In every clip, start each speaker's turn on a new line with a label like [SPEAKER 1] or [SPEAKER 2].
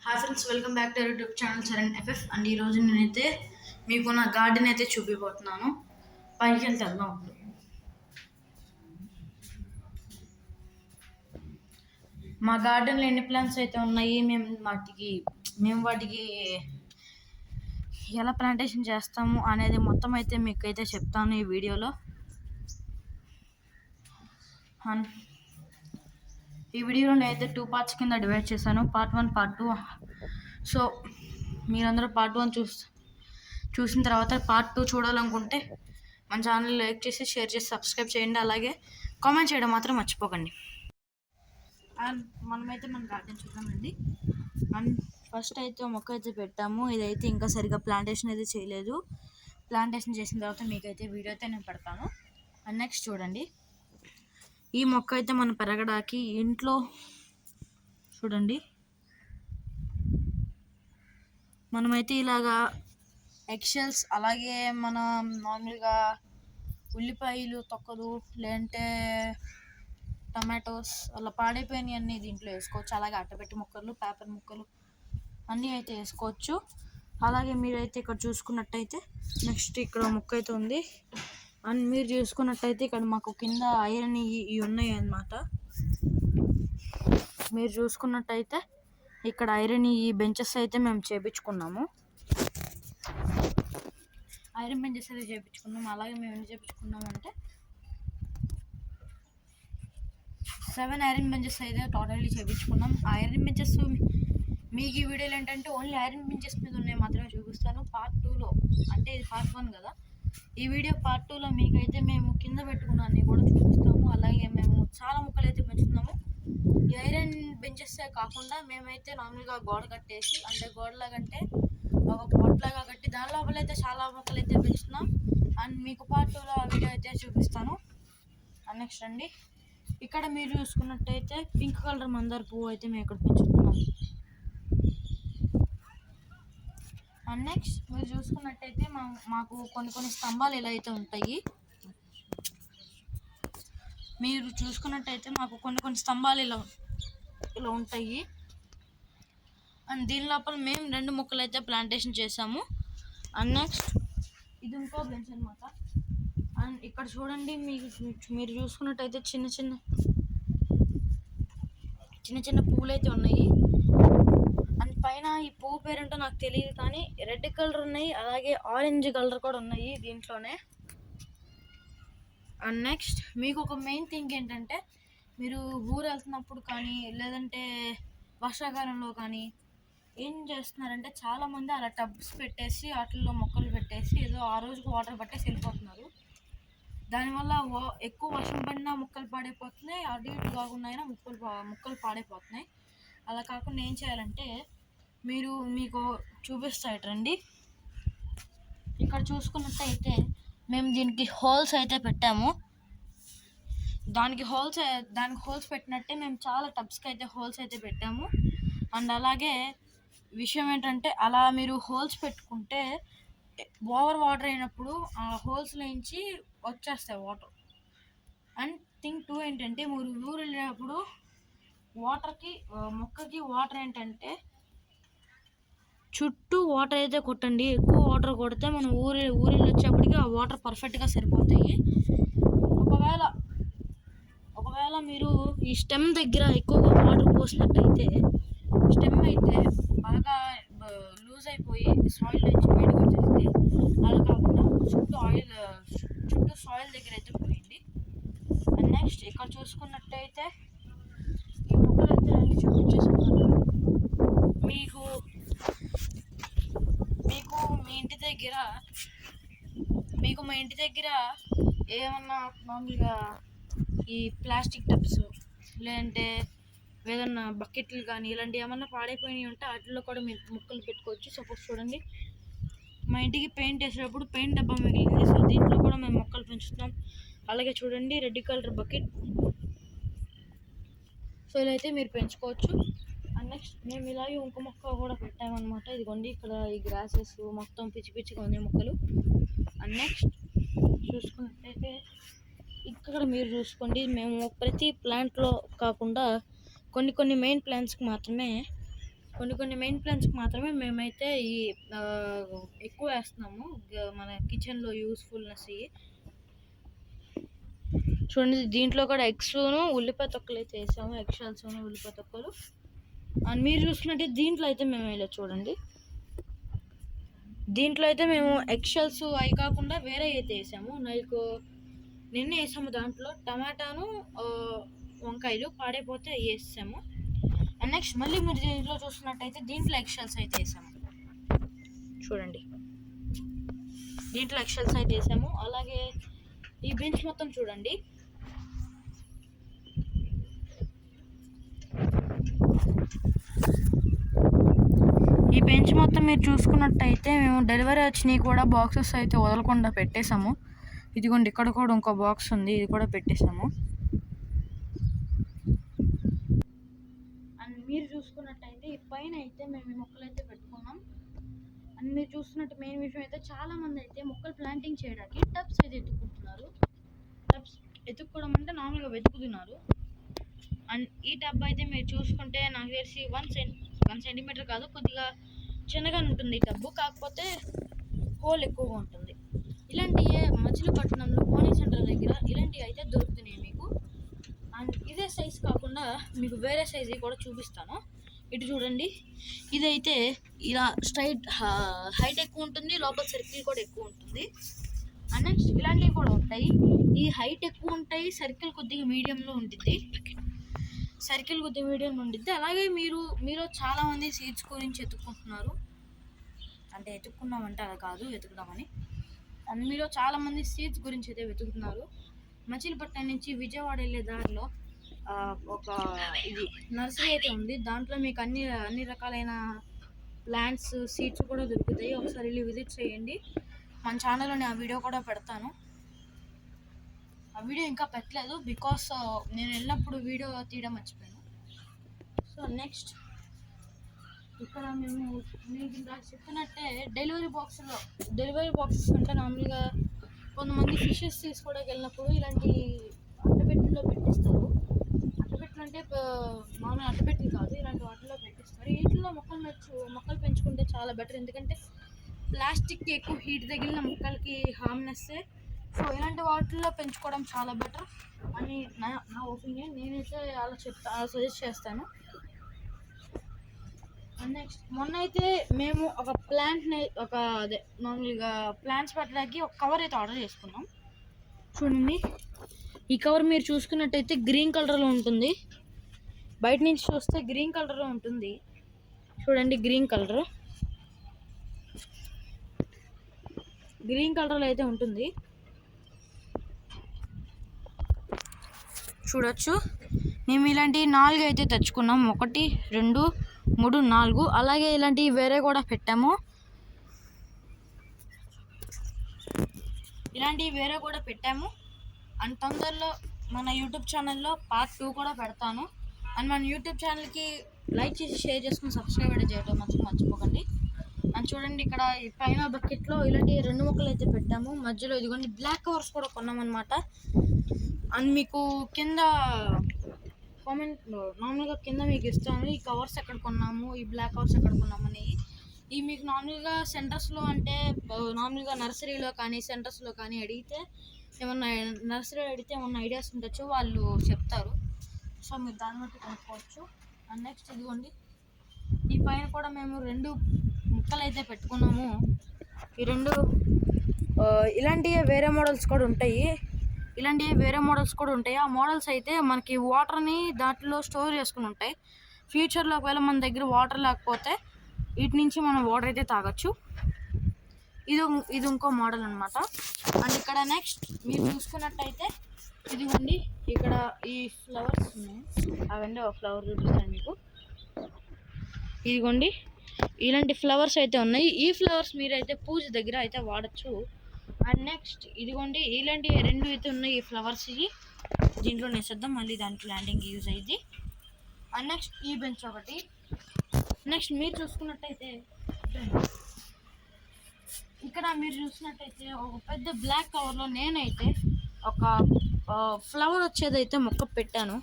[SPEAKER 1] Hi friends, welcome back to YouTube channel Charan FF. And ఈరోజు నేనైతే మీకు నా గార్డెన్ అయితే చూపిపోతున్నాను. పైకి వెళ్తే వెళ్దాం. మా గార్డెన్లో ఎన్ని ప్లాంట్స్ అయితే ఉన్నాయి, మేము వాటికి ఎలా ప్లాంటేషన్ చేస్తాము అనేది మొత్తం అయితే మీకైతే చెప్తాను ఈ వీడియోలో. ఈ వీడియోలో నేనైతే 2 పార్ట్స్ కింద డివైడ్ చేశాను, పార్ట్ 1, పార్ట్ 2. సో మీరందరూ పార్ట్ 1 చూసిన తర్వాత పార్ట్ 2 చూడాలనుకుంటే మన ఛానల్ లైక్ చేసి, షేర్ చేసి, సబ్స్క్రైబ్ చేయండి. అలాగే కామెంట్ చేయడం మాత్రం మర్చిపోకండి. అండ్ మనమైతే మన గార్డెన్ చూద్దామండి. అండ్ ఫస్ట్ అయితే మొక్క అయితే పెట్టాము. ఇదైతే ఇంకా సరిగా ప్లాంటేషన్ అయితే చేయలేదు. ప్లాంటేషన్ చేసిన తర్వాత మీకైతే వీడియో అయితే నేను పెడతాను. అండ్ నెక్స్ట్ చూడండి, ఈ మొక్క అయితే మనం పెరగడానికి ఇంట్లో చూడండి, మనమైతే ఇలాగా ఎగ్షెల్స్, అలాగే మనం మామూలుగా ఉల్లిపాయలు తొక్కలు, లేదంటే టమాటోస్ అలా పాడైపోయినవి అన్నీ దీంట్లో వేసుకోవచ్చు. అలాగే అట్టపెట్టి ముక్కలు, పేపర్ ముక్కలు అన్నీ అయితే వేసుకోవచ్చు. అలాగే మీరైతే ఇక్కడ చూసుకున్నట్టయితే నెక్స్ట్ ఇక్కడ ముక్క అయితే ఉంది. అండ్ మీరు చూసుకున్నట్టయితే ఇక్కడ మాకు కింద ఐరన్ ఇవి ఉన్నాయి అన్నమాట. మీరు చూసుకున్నట్టయితే ఇక్కడ ఐరన్ ఈ బెంచెస్ అయితే మేము చేపించుకున్నాము. ఐరన్ బెంచెస్ అయితే చేయించుకున్నాము. అలాగే మేము ఎన్ని చేయించుకున్నామంటే 7 ఐరన్ బెంచెస్ అయితే టోటల్లీ చేయించుకున్నాం. ఐరన్ బెంచెస్ మీకు ఈ వీడియోలో ఏంటంటే ఓన్లీ ఐరన్ బెంచెస్ మీద ఉన్నాయి మాత్రమే చూపిస్తాను. పార్ట్ 2లో, అంటే ఇది పార్ట్ 1 కదా, ఈ వీడియో పార్ట్ 2లో మీకైతే మేము కింద పెట్టుకున్నాన్ని కూడా చూపిస్తాము. అలాగే మేము చాలా మొక్కలు అయితే పెంచుతున్నాము. ఈ ఐరన్ బెంచెస్ కాకుండా మేమైతే నార్మల్గా గోడ కట్టేసి, అంటే గోడలాగంటే ఒక పోట్లాగా కట్టి దాని లోపల అయితే చాలా మొక్కలు అయితే పెంచుతున్నాం. అండ్ మీకు పార్ట్ 2లో ఆ వీడియో అయితే చూపిస్తాను. అండ్ నెక్స్ట్ అండి, ఇక్కడ మీరు చూసుకున్నట్టయితే పింక్ కలర్ మందార పువ్వు అయితే మేము ఇక్కడ పెంచుతున్నాం. అండ్ నెక్స్ట్ మీరు చూసుకున్నట్టయితే మాకు కొన్ని స్తంభాలు ఇలా అయితే ఉంటాయి. మీరు చూసుకున్నట్టయితే మాకు కొన్ని స్తంభాలు ఇలా ఉంటాయి. అండ్ దీని లోపల మేము 2 మొక్కలు అయితే ప్లాంటేషన్ చేసాము. అండ్ నెక్స్ట్ ఇది ఇంకో బెంచ్ అనమాట. అండ్ ఇక్కడ చూడండి, మీరు చూసుకున్నట్టయితే చిన్న చిన్న పువ్వులు అయితే ఉన్నాయి. అండ్ పైన ఈ పువ్వు పేరేంటో నాకు తెలియదు, కానీ రెడ్ కలర్ ఉన్నాయి, అలాగే ఆరెంజ్ కలర్ కూడా ఉన్నాయి దీంట్లోనే. అండ్ నెక్స్ట్ మీకు ఒక మెయిన్ థింగ్ ఏంటంటే, మీరు ఊరు వెళ్తున్నప్పుడు కానీ, లేదంటే వర్షాకాలంలో కానీ ఏం చేస్తున్నారంటే, చాలామంది అలా టబ్స్ పెట్టేసి వాటిల్లో మొక్కలు పెట్టేసి ఏదో ఆ రోజుకు వాటర్ పట్టేసి వెళ్ళిపోతున్నారు. దానివల్ల ఎక్కువ వర్షం పడినా మొక్కలు పాడైపోతున్నాయి, అటు ఇటు కాకుండా అయినా మొక్కలు పాడైపోతున్నాయి. అలా కాకుండా ఏం చేయాలంటే, మీకు చూపిస్తాయటండి. ఇక్కడ చూసుకున్నట్టయితే మేము దీనికి హోల్స్ అయితే పెట్టాము. దానికి హోల్స్ పెట్టినట్టే మేము చాలా టబ్స్కి అయితే హోల్స్ అయితే పెట్టాము. అండ్ అలాగే విషయం ఏంటంటే, అలా మీరు హోల్స్ పెట్టుకుంటే ఓవర్ వాటర్ అయినప్పుడు ఆ హోల్స్ నుంచి వచ్చేస్తాయి వాటర్. అండ్ థింగ్ 2 ఏంటంటే, మీరు ఊరు వెళ్ళినప్పుడు మొక్కకి వాటర్ ఏంటంటే చుట్టూ వాటర్ అయితే కొట్టండి. ఎక్కువ వాటర్ కొడితే మనం ఊరి వచ్చేప్పటికి ఆ వాటర్ పర్ఫెక్ట్గా సరిపోతాయి. ఒకవేళ మీరు ఈ స్టెమ్ దగ్గర ఎక్కువగా వాటర్ పోసినట్టయితే స్టెమ్ అయితే బాగా లూజ్ అయిపోయి సాయిల్ నుంచి బయటకు వచ్చేసింది. అలా కాకుండా చుట్టూ సాయిల్ దగ్గర అయితే పోయింది. అండ్ నెక్స్ట్ ఇక్కడ చూసుకున్నట్టయితే ఈ మొక్కలు అయితే అన్ని చూపించేసుకున్నాను. మీకు మా ఇంటి దగ్గర ఏమన్నా మామూలుగా ఈ ప్లాస్టిక్ టబ్స్, లేదంటే ఏదన్నా బకెట్లు కానీ ఇలాంటివి ఏమన్నా పాడైపోయినవి ఉంటే వాటిల్లో కూడా మీరు మొక్కలు పెట్టుకోవచ్చు. సపోజ్ చూడండి, మా ఇంటికి పెయింట్ వేసేటప్పుడు పెయింట్ డబ్బా మిగిలింది, సో దీంట్లో కూడా మేము మొక్కలు పెంచుతున్నాం. అలాగే చూడండి, రెడ్ కలర్ బకెట్. సో ఇలా అయితే మీరు పెంచుకోవచ్చు. అండ్ నెక్స్ట్ మేము ఇలాగే ఇంకో మొక్క కూడా పెట్టామన్నమాట. ఇదిగోండి, ఇక్కడ ఈ గ్రాసెస్ మొత్తం పిచ్చిగా ఉన్నాయి మొక్కలు. అండ్ నెక్స్ట్ చూసుకున్నట్టయితే ఇక్కడ మీరు చూసుకోండి, మేము ప్రతి ప్లాంట్లో కాకుండా కొన్ని మెయిన్ ప్లాంట్స్కి మాత్రమే కొన్ని కొన్ని మెయిన్ ప్లాంట్స్కి మాత్రమే మేమైతే ఈ ఎక్కువ వేస్తున్నాము మన కిచెన్లో యూస్ఫుల్నెస్. చూడండి దీంట్లో కూడా ఎగ్స్ను ఉల్లిపాయ తొక్కలు అయితే వేసాము, ఎగ్ షెల్స్ ఉల్లిపాయ తొక్కలు. అండ్ మీరు చూసుకున్నట్టే దీంట్లో అయితే మేము ఇలా చూడండి, దీంట్లో అయితే మేము ఎగ్ షెల్స్ అవి కాకుండా వేరే అయితే వేసాము. నిన్న వేసాము దాంట్లో టమాటాను వంకాయలు పాడైపోతే అవి వేసాము. అండ్ నెక్స్ట్ మళ్ళీ మీరు దీంట్లో చూసుకున్నట్టయితే దీంట్లో ఎగ్ షెల్స్ అయితే వేసాము. చూడండి దీంట్లో ఎగ్ షెల్స్ అయితే వేసాము. అలాగే ఈ బెంచ్ మొత్తం చూడండి, ఈ బెంచ్ మొత్తం మీరు చూసుకున్నట్టయితే మేము డెలివరీ వచ్చినవి కూడా బాక్సెస్ అయితే వదలకుండా పెట్టేసాము. ఇదిగోండి ఇక్కడ కూడా ఇంకో బాక్స్ ఉంది, ఇది కూడా పెట్టేసాము. అండ్ మీరు చూసుకున్నట్టయితే ఈ పైన అయితే మేము ఈ మొక్కలు అయితే పెట్టుకున్నాం. అండ్ మీరు చూస్తున్నట్టు మెయిన్ విషయం అయితే చాలామంది అయితే మొక్కలు ప్లాంటింగ్ చేయడానికి టబ్స్ అయితే ఎత్తుకుంటున్నారు. టబ్స్ ఎత్తుక్కోవడం అంటే నార్మల్గా వెతుకుతున్నారు. అండ్ ఈ టబ్ అయితే మీరు చూసుకుంటే నాకు తెలిసి 1 సెంటీమీటర్ కాదు, కొద్దిగా చిన్నగా ఉంటుంది ఈ టబ్బు, కాకపోతే హోల్ ఎక్కువగా ఉంటుంది. ఇలాంటివి మచిలీపట్నంలో కోనే సెంటర్ దగ్గర ఇలాంటివి అయితే దొరుకుతున్నాయి మీకు. అండ్ ఇదే సైజ్ కాకుండా మీకు వేరే సైజ్ కూడా చూపిస్తాను. ఇటు చూడండి, ఇదైతే ఇలా స్ట్రైట్ హైట్ ఎక్కువ ఉంటుంది, లోపల సర్కిల్ కూడా ఎక్కువ ఉంటుంది. అండ్ నెక్స్ట్ ఇలాంటివి కూడా ఉంటాయి. ఈ హైట్ ఎక్కువ ఉంటాయి, సర్కిల్ కొద్దిగా మీడియంలో ఉంటుంది. అలాగే మీరు చాలామంది సీడ్స్ గురించి ఎత్తుక్కుంటున్నారు, అంటే ఎత్తుక్కున్నామంటే అలా కాదు వెతుకుదామని. అండ్ మీరు చాలామంది సీడ్స్ గురించి అయితే వెతుకుతున్నారు. మచిలీపట్నం నుంచి విజయవాడ వెళ్ళే దారిలో ఒక ఇది నర్సరీ అయితే ఉంది. దాంట్లో మీకు అన్ని రకాలైన ప్లాంట్స్ సీడ్స్ కూడా దొరుకుతాయి. ఒకసారి వెళ్ళి విజిట్ చేయండి. మన ఛానల్లో నేను ఆ వీడియో కూడా పెడతాను. ఆ వీడియో ఇంకా పెట్టలేదు బికాస్ నేను వెళ్ళినప్పుడు వీడియో తీయడం మర్చిపోయాను. సో నెక్స్ట్ ఇక్కడ మేము మీకు ఇంకా చెప్పినట్టే డెలివరీ బాక్సెస్ అంటే నార్మల్గా కొంతమంది ఫిషెస్ తీసుకోవడానికి వెళ్ళినప్పుడు ఇలాంటి అట్టపెట్టెల్లో పెట్టిస్తారు. అట్టపెట్టెలు అంటే మామూలు అట్టపెట్టెలు కాదు, ఇలాంటి వాటిల్లో పెట్టిస్తారు. వీటిల్లో మొక్కలు పెంచుకుంటే చాలా బెటర్, ఎందుకంటే ప్లాస్టిక్కి ఎక్కువ హీట్ తగిలిన మొక్కలకి హార్మ్నెస్సే. సో ఇలాంటి వాటిల్లో పెంచుకోవడం చాలా బెటర్ అని నా ఒపీనియన్. నేనైతే అలా సజెస్ట్ చేస్తాను. నెక్స్ట్ మొన్న అయితే మేము ఒక మామూలుగా ప్లాంట్స్ పెట్టడానికి ఒక కవర్ అయితే ఆర్డర్ చేసుకున్నాం. చూడండి ఈ కవర్ మీరు చూసుకున్నట్టయితే గ్రీన్ కలర్లో ఉంటుంది, బయట నుంచి చూస్తే గ్రీన్ కలర్లో ఉంటుంది. చూడండి గ్రీన్ కలర్లో అయితే ఉంటుంది, చూడొచ్చు. మేము ఇలాంటి 4 అయితే తెచ్చుకున్నాం, 1 2 3 4. అలాగే ఇలాంటివి వేరే కూడా పెట్టాము. అండ్ తొందరలో మన యూట్యూబ్ ఛానల్లో పార్ట్ 2 కూడా పెడతాను. అండ్ మన యూట్యూబ్ ఛానల్కి లైక్ చేసి షేర్ చేసుకుని సబ్స్క్రైబ్ చేయడం మర్చిపోకండి. అండ్ చూడండి ఇక్కడ ఈ పైన బకెట్లో ఇలాంటి 2 మొక్కలు అయితే పెట్టాము. మధ్యలో ఇదిగోండి బ్లాక్ కవర్స్ కూడా కొన్నామన్నమాట. అండ్ మీకు కింద కామెంట్లో నార్మల్గా కింద మీకు ఇస్తాను ఈ కవర్స్ ఎక్కడ కొన్నాము, ఈ బ్లాక్ కవర్స్ ఎక్కడ కొన్నామని. ఇవి మీకు నార్మల్గా సెంటర్స్లో అంటే నార్మల్గా నర్సరీలో కానీ సెంటర్స్లో కానీ అడిగితే ఏమన్నా ఐడియాస్ ఉండొచ్చు, వాళ్ళు చెప్తారు. సో మీరు దాన్ని బట్టి కొనుక్కోవచ్చు. అండ్ నెక్స్ట్ ఇదిగోండి ఈ పైన కూడా మేము 2 ముక్కలు అయితే పెట్టుకున్నాము. ఈ 2 ఇలాంటివి వేరే మోడల్స్ కూడా ఉంటాయి. ఆ మోడల్స్ అయితే మనకి వాటర్ని దాంట్లో స్టోర్ చేసుకుని ఉంటాయి. ఫ్యూచర్లో ఒకవేళ మన దగ్గర వాటర్ లేకపోతే వీటి నుంచి మనం వాటర్ అయితే తాగొచ్చు. ఇది ఇంకో మోడల్ అనమాట. అండ్ ఇక్కడ నెక్స్ట్ మీరు చూసుకున్నట్టయితే ఇదిగోండి ఇక్కడ ఈ ఫ్లవర్స్ ఉన్నాయి, అవన్నీ ఒక ఫ్లవర్ చూపిస్తాను మీకు. ఇదిగోండి ఇలాంటి ఫ్లవర్స్ అయితే ఉన్నాయి. ఈ ఫ్లవర్స్ మీరైతే పూజ దగ్గర అయితే వాడచ్చు. అండ్ నెక్స్ట్ ఇదిగోండి ఇలాంటి 2 అయితే ఉన్నాయి ఈ ఫ్లవర్స్. దీంట్లో వేసేద్దాం, మళ్ళీ దానికి ల్యాండింగ్ యూజ్ అయ్యింది. అండ్ నెక్స్ట్ ఈ బెంచ్ ఒకటి. నెక్స్ట్ మీరు చూసుకున్నట్టయితే ఇక్కడ ఒక పెద్ద బ్లాక్ కవర్లో నేనైతే ఒక ఫ్లవర్ వచ్చేదైతే మొక్క పెట్టాను.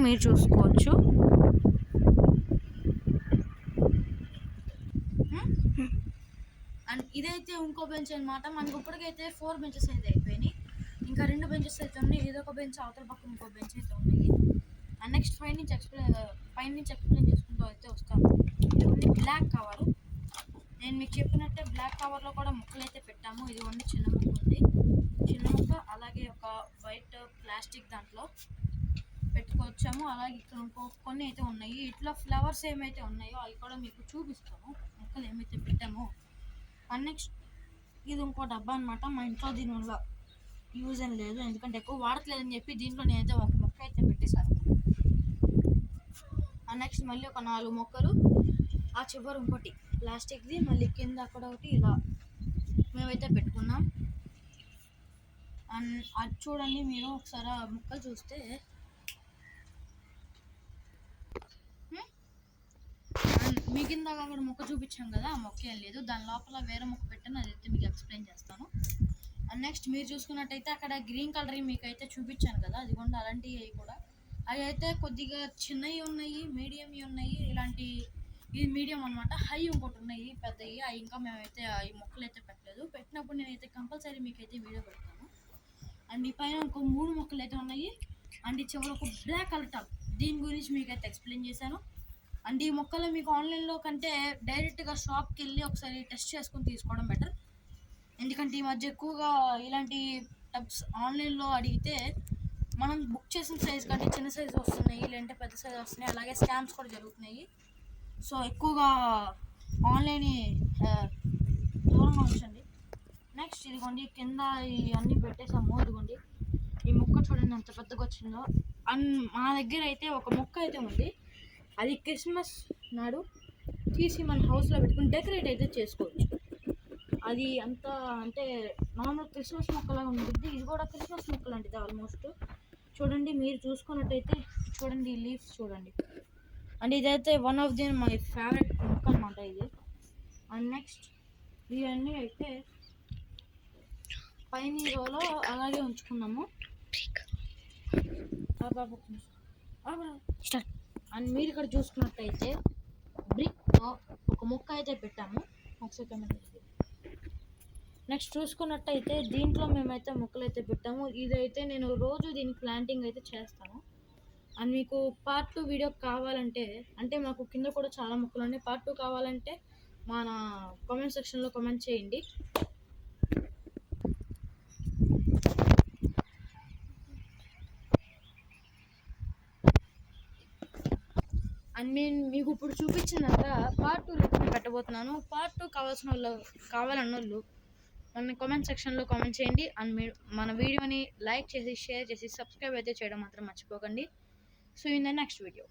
[SPEAKER 1] మీరు చూసుకోవచ్చు. అండ్ ఇదైతే ఇంకో బెంచ్ అనమాట. మనకి ఇప్పటికైతే 4 బెంచెస్ అయితే అయిపోయినాయి. ఇంకా 2 బెంచెస్ అయితే ఉన్నాయి. ఇదొక బెంచ్, అవతల పక్కన ఇంకో బెంచ్ అయితే ఉన్నాయి. అండ్ నెక్స్ట్ పైనుంచి ఎక్స్ప్లెయిన్ చేసుకుంటూ అయితే వస్తాను. ఇవన్నీ బ్లాక్ కవర్. నేను మీకు చెప్పినట్టే బ్లాక్ కవర్లో కూడా ముక్కలు అయితే పెట్టాము. ఇది ఓన్లీ చిన్న ముక్క ఉంది, చిన్న ముక్క. అలాగే ఒక వైట్ ప్లాస్టిక్ దాంట్లో పెట్టుకొచ్చాము. అలాగే ఇక్కడ ఇంకో కొన్ని అయితే ఉన్నాయి. ఇట్లా ఫ్లవర్స్ ఏమైతే ఉన్నాయో అవి కూడా మీకు చూపిస్తాను, ముక్కలు ఏమైతే పెట్టామో. అండ్ నెక్స్ట్ ఇది ఇంకో డబ్బా అనమాట. మా ఇంట్లో దీనివల్ల యూజ్ ఏం లేదు, ఎందుకంటే ఎక్కువ వాడట్లేదని చెప్పి దీంట్లో నేనైతే ఒక మొక్క అయితే పెట్టేశాను. అండ్ నెక్స్ట్ మళ్ళీ ఒక 4 మొక్కలు, ఆ చివరి ఇంకోటి ప్లాస్టిక్ది, మళ్ళీ కింద అక్కడ ఒకటి, ఇలా మేమైతే పెట్టుకున్నాం. అండ్ అది చూడండి మీరు ఒకసారి ఆ మొక్కలు చూస్తే. అండ్ మీ కింద అక్కడ మొక్క చూపించాం కదా, ఆ మొక్క ఏం లేదు, దాని లోపల వేరే మొక్క పెట్టాను, అదైతే మీకు ఎక్స్ప్లెయిన్ చేస్తాను. అండ్ నెక్స్ట్ మీరు చూసుకున్నట్టయితే అక్కడ గ్రీన్ కలర్ మీకు అయితే చూపించాను కదా, అది కూడా అలాంటివి కూడా. అవి అయితే కొద్దిగా చిన్నవి ఉన్నాయి, మీడియం ఉన్నాయి, ఇలాంటి ఇది మీడియం అనమాట. హై ఇంకోటి ఉన్నాయి పెద్దవి, అవి ఇంకా మేమైతే ఈ మొక్కలు అయితే పెట్టలేదు. పెట్టినప్పుడు నేనైతే కంపల్సరీ మీకైతే వీడియో పెడతాను. అండ్ ఈ పైన ఇంకో 3 మొక్కలు అయితే ఉన్నాయి. అండ్ ఈ చివరి ఒక బ్లాక్ కలర్ టబ్, దీని గురించి మీకైతే ఎక్స్ప్లెయిన్ చేశాను. అండ్ ఈ మొక్కలు మీకు ఆన్లైన్లో కంటే డైరెక్ట్గా షాప్కి వెళ్ళి ఒకసారి టెస్ట్ చేసుకొని తీసుకోవడం బెటర్. ఎందుకంటే ఈ మధ్య ఎక్కువగా ఇలాంటి టబ్స్ ఆన్లైన్లో అడిగితే మనం బుక్ చేసిన సైజ్ కంటే చిన్న సైజు వస్తున్నాయి, లేదంటే పెద్ద సైజు వస్తున్నాయి. అలాగే స్కామ్స్ కూడా జరుగుతున్నాయి. సో ఎక్కువగా ఆన్లైన్ దూరంగా ఉంచండి. నెక్స్ట్ ఇదిగోండి కింద ఇవన్నీ పెట్టేసాము. ఇదిగోండి ఈ మొక్క చూడండి ఎంత పెద్దగా వచ్చిందో. అండ్ మా దగ్గర అయితే ఒక మొక్క అయితే ఉంది, అది క్రిస్మస్ నాడు తీసి మన హౌస్లో పెట్టుకుని డెకరేట్ అయితే చేసుకోవచ్చు. అది అంత అంటే నార్మల్ క్రిస్మస్ మొక్కలాగా ఉంటుంది, ఇది కూడా క్రిస్మస్ మొక్క లాంటిది ఆల్మోస్ట్. చూడండి మీరు చూసుకున్నట్టయితే, చూడండి ఈ లీవ్స్ చూడండి. అండ్ ఇదైతే one of the my favourite మొక్క అనమాట ఇది. అండ్ నెక్స్ట్ ఇవన్నీ అయితే పైన రోలో అలాగే ఉంచుకున్నాము. అండ్ మీరు ఇక్కడ చూసుకున్నట్టయితే బ్రిక్ ఒక మొక్క అయితే పెట్టాము. నెక్స్ట్ చూసుకున్నట్టయితే దీంట్లో మేమైతే మొక్కలు అయితే పెట్టాము. ఇదైతే నేను రోజు దీనికి ప్లాంటింగ్ అయితే చేస్తాను. అండ్ మీకు పార్ట్ 2 వీడియో కావాలంటే, అంటే మాకు కింద కూడా చాలా మొక్కలు ఉన్నాయి, పార్ట్ 2 కావాలంటే మన కామెంట్ సెక్షన్లో కామెంట్ చేయండి. అండ్ నేను మీకు ఇప్పుడు చూపించినాక పార్ట్ 2 పెట్టబోతున్నాను. పార్ట్ 2 కావాలన్న వాళ్ళు మన కామెంట్ సెక్షన్లో కామెంట్ చేయండి. అండ్ మీరు మన వీడియోని లైక్ చేసి, షేర్ చేసి, సబ్స్క్రైబ్ అయితే చేయడం మాత్రం మర్చిపోకండి. So in the next video.